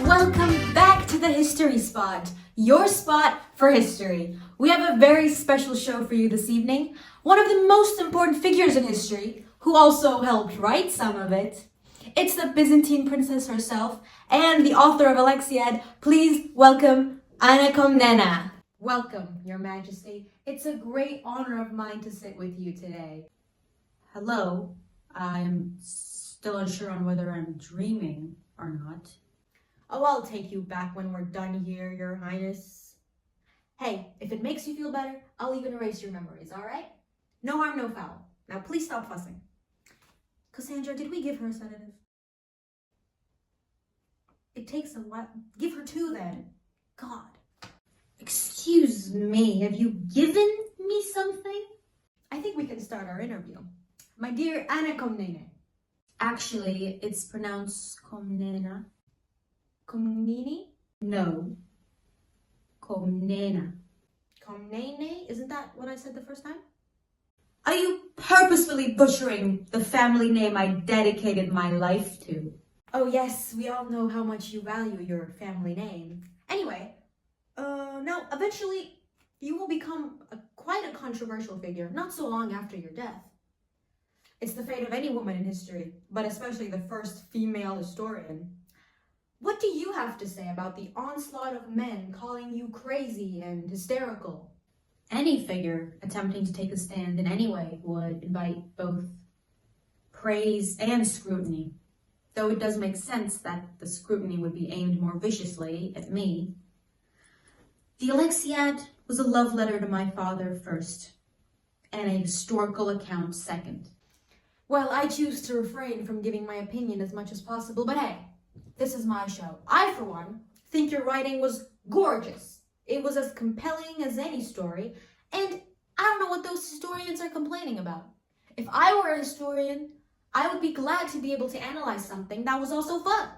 Welcome back to the History Spot, your spot for history. We have a very special show for you this evening. One of the most important figures in history, who also helped write some of it. It's the Byzantine princess herself and the author of Alexiad. Please welcome Anna Komnene. Welcome, Your Majesty. It's a great honor of mine to sit with you today. Hello. I'm still unsure on whether I'm dreaming or not. Oh, I'll take you back when we're done here, Your Highness. Hey, if it makes you feel better, I'll even erase your memories, all right? No harm, no foul. Now please stop fussing. Cassandra, did we give her a sedative? It takes a while. Give her two then. God. Excuse me, have you given me something? I think we can start our interview. My dear Anna Komnene. Actually, it's pronounced Komnene. Komnene? No. Komnene. Komnene? Isn't that what I said the first time? Are you purposefully butchering the family name I dedicated my life to? Oh yes, we all know how much you value your family name. Anyway, now eventually you will become quite a controversial figure not so long after your death. It's the fate of any woman in history, but especially the first female historian. What do you have to say about the onslaught of men calling you crazy and hysterical? Any figure attempting to take a stand in any way would invite both praise and scrutiny, though it does make sense that the scrutiny would be aimed more viciously at me. The Alexiad was a love letter to my father first, and a historical account second. Well, I choose to refrain from giving my opinion as much as possible, but hey, this is my show. I, for one, think your writing was gorgeous. It was as compelling as any story, and I don't know what those historians are complaining about. If I were a historian, I would be glad to be able to analyze something that was also fun.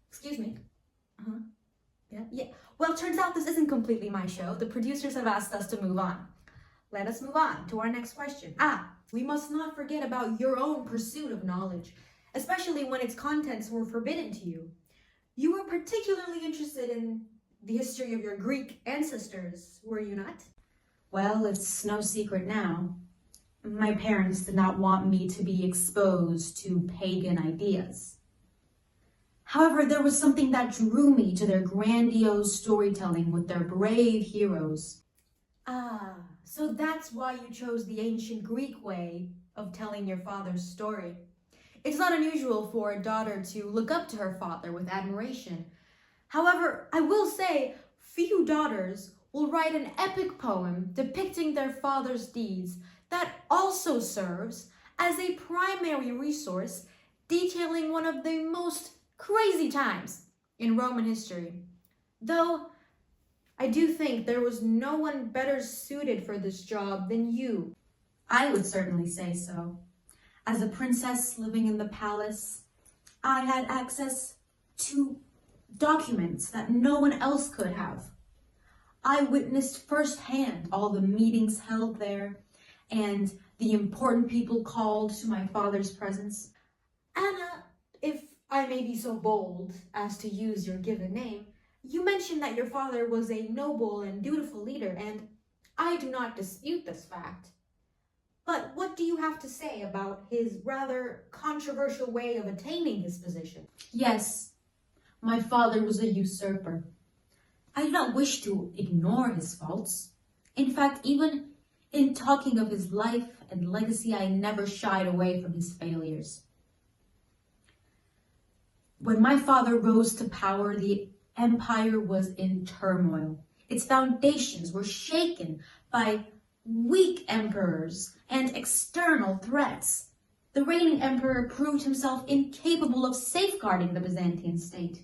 Excuse me. Yeah. Well, turns out this isn't completely my show. The producers have asked us to move on. Let us move on to our next question. We must not forget about your own pursuit of knowledge, especially when its contents were forbidden to you. You were particularly interested in the history of your Greek ancestors, were you not? Well, it's no secret now. My parents did not want me to be exposed to pagan ideas. However, there was something that drew me to their grandiose storytelling with their brave heroes. So that's why you chose the ancient Greek way of telling your father's story. It's not unusual for a daughter to look up to her father with admiration. However, I will say, few daughters will write an epic poem depicting their father's deeds that also serves as a primary resource detailing one of the most crazy times in Roman history. Though, I do think there was no one better suited for this job than you. I would certainly say so. As a princess living in the palace, I had access to documents that no one else could have. I witnessed firsthand all the meetings held there and the important people called to my father's presence. Anna, if I may be so bold as to use your given name, you mentioned that your father was a noble and dutiful leader, and I do not dispute this fact. But what do you have to say about his rather controversial way of attaining his position? Yes, my father was a usurper. I do not wish to ignore his faults. In fact, even in talking of his life and legacy, I never shied away from his failures. When my father rose to power, the empire was in turmoil. Its foundations were shaken by weak emperors and external threats. The reigning emperor proved himself incapable of safeguarding the Byzantine state.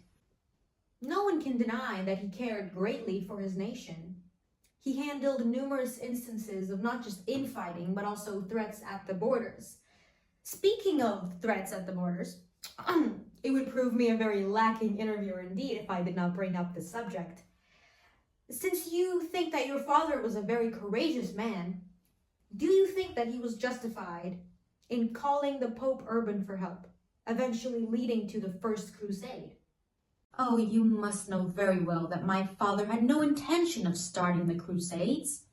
No one can deny that he cared greatly for his nation. He handled numerous instances of not just infighting, but also threats at the borders. Speaking of threats at the borders, it would prove me a very lacking interviewer indeed if I did not bring up this subject. Since you think that your father was a very courageous man, do you think that he was justified in calling the Pope Urban for help, eventually leading to the First Crusade. Oh, you must know very well that my father had no intention of starting the Crusades.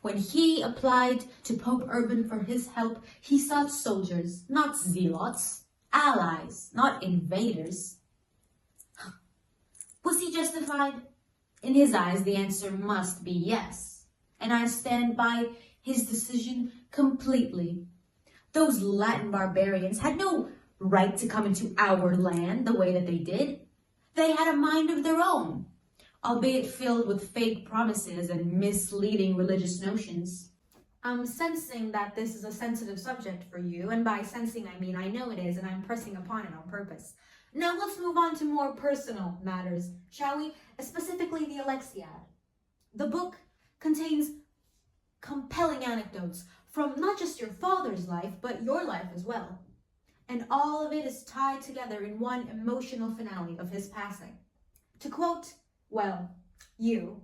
When he applied to Pope Urban for his help, he sought soldiers, not zealots, allies, not invaders. Was he justified? In his eyes, the answer must be yes, and I stand by his decision completely. Those Latin barbarians had no right to come into our land the way that they did. They had a mind of their own, albeit filled with fake promises and misleading religious notions. I'm sensing that this is a sensitive subject for you, and by sensing I mean I know it is, and I'm pressing upon it on purpose. Now let's move on to more personal matters, shall we? Specifically the Alexiad. The book contains compelling anecdotes from not just your father's life, but your life as well. And all of it is tied together in one emotional finale of his passing. To quote, well, you,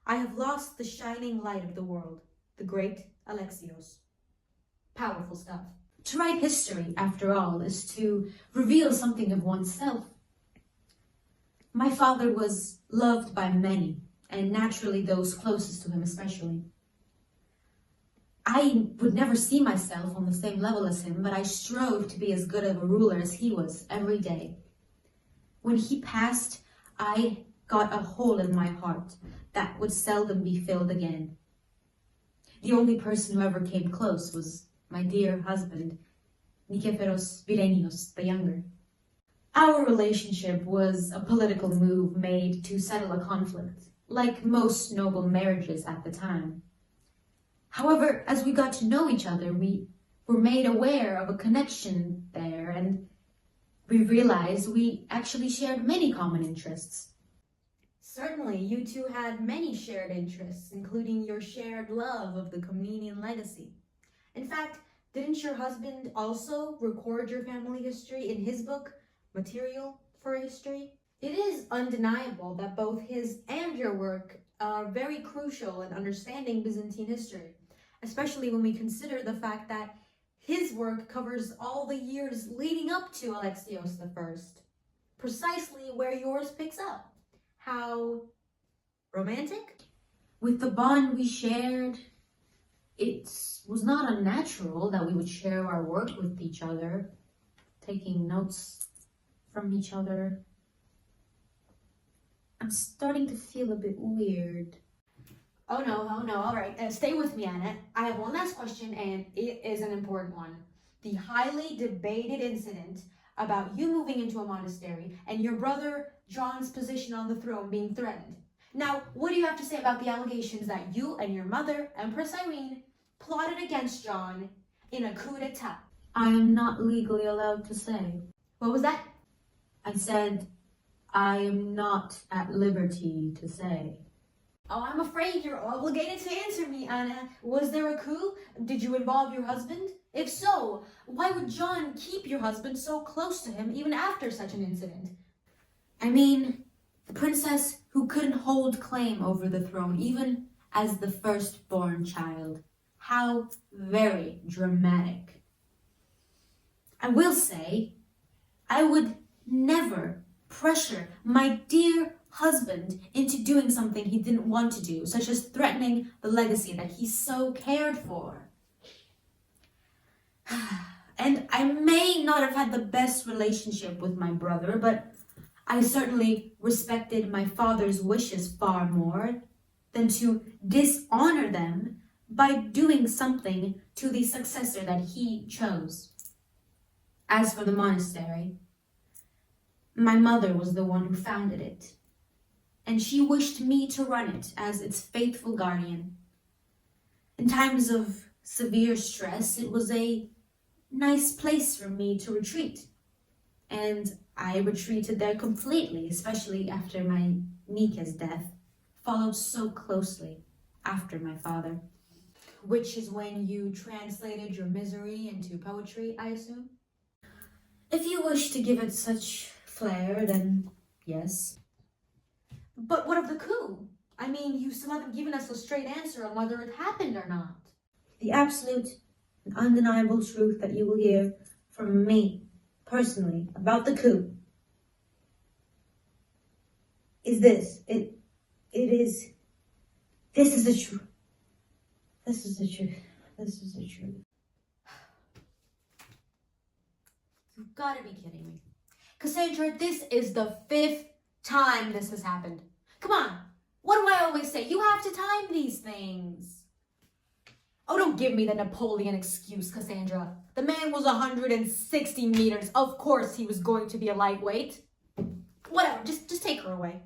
I have lost the shining light of the world, the great Alexios. Powerful stuff. To write history, after all, is to reveal something of oneself. My father was loved by many, and naturally those closest to him especially. I would never see myself on the same level as him, but I strove to be as good of a ruler as he was every day. When he passed, I got a hole in my heart that would seldom be filled again. The only person who ever came close was my dear husband, Nikeferos Virenios the Younger. Our relationship was a political move made to settle a conflict, like most noble marriages at the time. However, as we got to know each other, we were made aware of a connection there, and we realized we actually shared many common interests. Certainly, you two had many shared interests, including your shared love of the Komnenian legacy. In fact, didn't your husband also record your family history in his book, Material for History? It is undeniable that both his and your work are very crucial in understanding Byzantine history, especially when we consider the fact that his work covers all the years leading up to Alexios I, precisely where yours picks up. How romantic? With the bond we shared, it was not unnatural that we would share our work with each other, taking notes from each other. I'm starting to feel a bit weird. Oh no, all right. Stay with me, Anna. I have one last question, and it is an important one. The highly debated incident about you moving into a monastery and your brother John's position on the throne being threatened. Now, what do you have to say about the allegations that you and your mother, Empress Irene, plotted against John in a coup d'etat? I am not legally allowed to say. What was that? I said, I am not at liberty to say. Oh, I'm afraid you're obligated to answer me, Anna. Was there a coup? Did you involve your husband? If so, why would John keep your husband so close to him even after such an incident? I mean, the princess who couldn't hold claim over the throne, even as the firstborn child. How very dramatic. I will say, I would never pressure my dear husband into doing something he didn't want to do, such as threatening the legacy that he so cared for. And I may not have had the best relationship with my brother, but I certainly respected my father's wishes far more than to dishonor them by doing something to the successor that he chose. As for the monastery, my mother was the one who founded it, and she wished me to run it as its faithful guardian. In times of severe stress, it was a nice place for me to retreat, and I retreated there completely, especially after my Nika's death, followed so closely after my father. Which is when you translated your misery into poetry, I assume? If you wish to give it such flair, then yes. But what of the coup? I mean, you still haven't given us a straight answer on whether it happened or not. The absolute and undeniable truth that you will hear from me personally about the coup is this. This is the truth. This is the truth. This is the truth. You've got to be kidding me. Cassandra, this is the 5th time this has happened. Come on. What do I always say? You have to time these things. Oh, don't give me the Napoleon excuse, Cassandra. The man was 160 meters. Of course he was going to be a lightweight. Whatever, just take her away.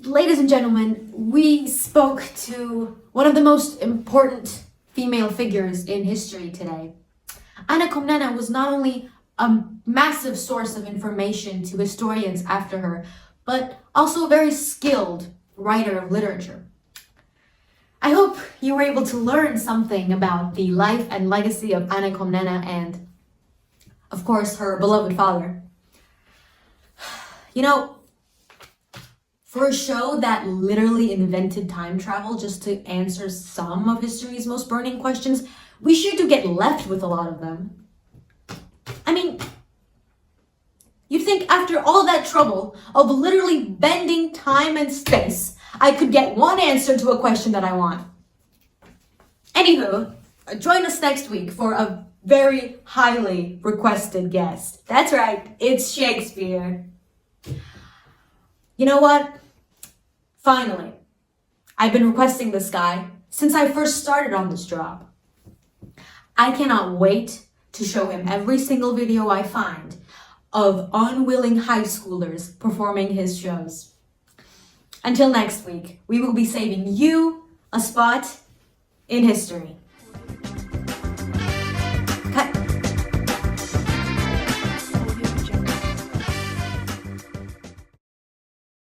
Ladies and gentlemen, we spoke to one of the most important female figures in history today. Anna Komnene was not only a massive source of information to historians after her, but also a very skilled writer of literature. I hope you were able to learn something about the life and legacy of Anna Komnene and, of course, her beloved father. You know, for a show that literally invented time travel just to answer some of history's most burning questions, we sure do get left with a lot of them. I mean, you'd think after all that trouble of literally bending time and space, I could get one answer to a question that I want. Anywho, join us next week for a very highly requested guest. That's right, it's Shakespeare. You know what? Finally, I've been requesting this guy since I first started on this job. I cannot wait to show him every single video I find of unwilling high schoolers performing his shows. Until next week, we will be saving you a spot in history.